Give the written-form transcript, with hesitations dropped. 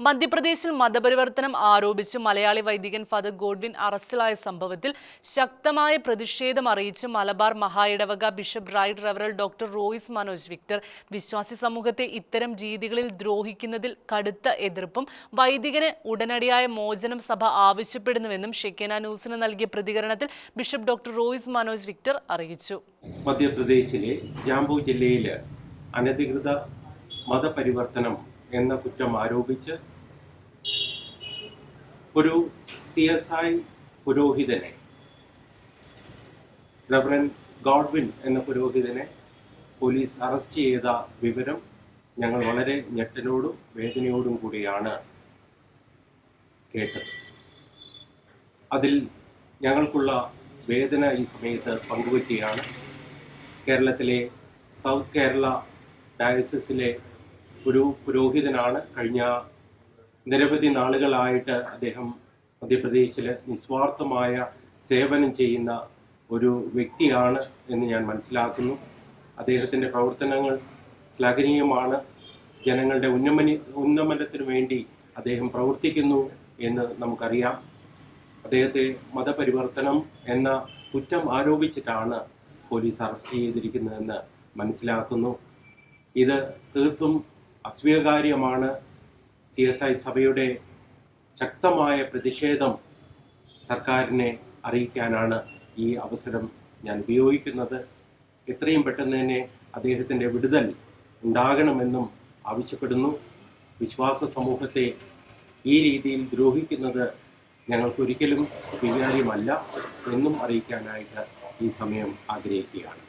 മധ്യപ്രദേശിൽ മതപരിവർത്തനം ആരോപിച്ച് മലയാളി വൈദികൻ ഫാദർ ഗോഡ്വിൻ അറസ്റ്റിലായ സംഭവത്തിൽ ശക്തമായ പ്രതിഷേധം അറിയിച്ച് മലബാർ മഹായിടവക ബിഷപ്പ് റൈറ്റ് റവറൽ ഡോക്ടർ റോയ്സ് മനോജ് വിക്ടർ വിശ്വാസി സമൂഹത്തെ ഇത്തരം രീതികളിൽ ദ്രോഹിക്കുന്നതിൽ കടുത്ത എതിർപ്പും വൈദികന് ഉടനടിയായ മോചനം സഭ ആവശ്യപ്പെടുന്നുവെന്നും ഷെക്കേന ന്യൂസിന് നൽകിയ പ്രതികരണത്തിൽ bishop doctor Royce Manoj Victor അറിയിച്ചു. മധ്യപ്രദേശിലെ ജാംബു ജില്ലയിൽ അനധികൃത മതപരിവർത്തനം എന്ന കുറ്റം ആരോപിച്ച് ഒരു CSI പുരോഹിതനെ, റവറൻ ഗോഡ്വിൻ എന്ന പുരോഹിതനെ പോലീസ് അറസ്റ്റ് ചെയ്ത വിവരം ഞങ്ങൾ വളരെ ഞെട്ടലോടും വേദനയോടും കൂടിയാണ് കേട്ടത്. അതിൽ ഞങ്ങൾക്കുള്ള വേദന ഈ സമയത്ത് പങ്കുവയ്ക്കുകയാണ്. കേരളത്തിലെ സൗത്ത് കേരള ഡയസിസിലെ ഒരു പുരോഹിതനാണ്. കഴിഞ്ഞ നിരവധി നാളുകളായിട്ട് അദ്ദേഹം മധ്യപ്രദേശിൽ നിസ്വാർത്ഥമായ സേവനം ചെയ്യുന്ന ഒരു വ്യക്തിയാണ് എന്ന് ഞാൻ മനസ്സിലാക്കുന്നു. അദ്ദേഹത്തിൻ്റെ പ്രവർത്തനങ്ങൾ ശ്ലാഘനീയമാണ്. ജനങ്ങളുടെ ഉന്നമനത്തിനു വേണ്ടി അദ്ദേഹം പ്രവർത്തിക്കുന്നു എന്ന് നമുക്കറിയാം. അദ്ദേഹത്തെ മതപരിവർത്തനം എന്ന കുറ്റം ആരോപിച്ചിട്ടാണ് പോലീസ് അറസ്റ്റ് ചെയ്തിരിക്കുന്നതെന്ന് മനസ്സിലാക്കുന്നു. ഇത് തീർത്തും അസ്വീകാര്യമാണ്. CSI സഭയുടെ ശക്തമായ പ്രതിഷേധം സർക്കാരിനെ അറിയിക്കാനാണ് ഈ അവസരം ഞാൻ ഉപയോഗിക്കുന്നത്. എത്രയും പെട്ടെന്ന് തന്നെ അദ്ദേഹത്തിൻ്റെ വിടുതൽ ഉണ്ടാകണമെന്നും ആവശ്യപ്പെടുന്നു. വിശ്വാസ സമൂഹത്തെ ഈ രീതിയിൽ ദ്രോഹിക്കുന്നത് ഞങ്ങൾക്കൊരിക്കലും സ്വീകാര്യമല്ല എന്നും അറിയിക്കാനായിട്ട് ഈ സമയം ആഗ്രഹിക്കുകയാണ്.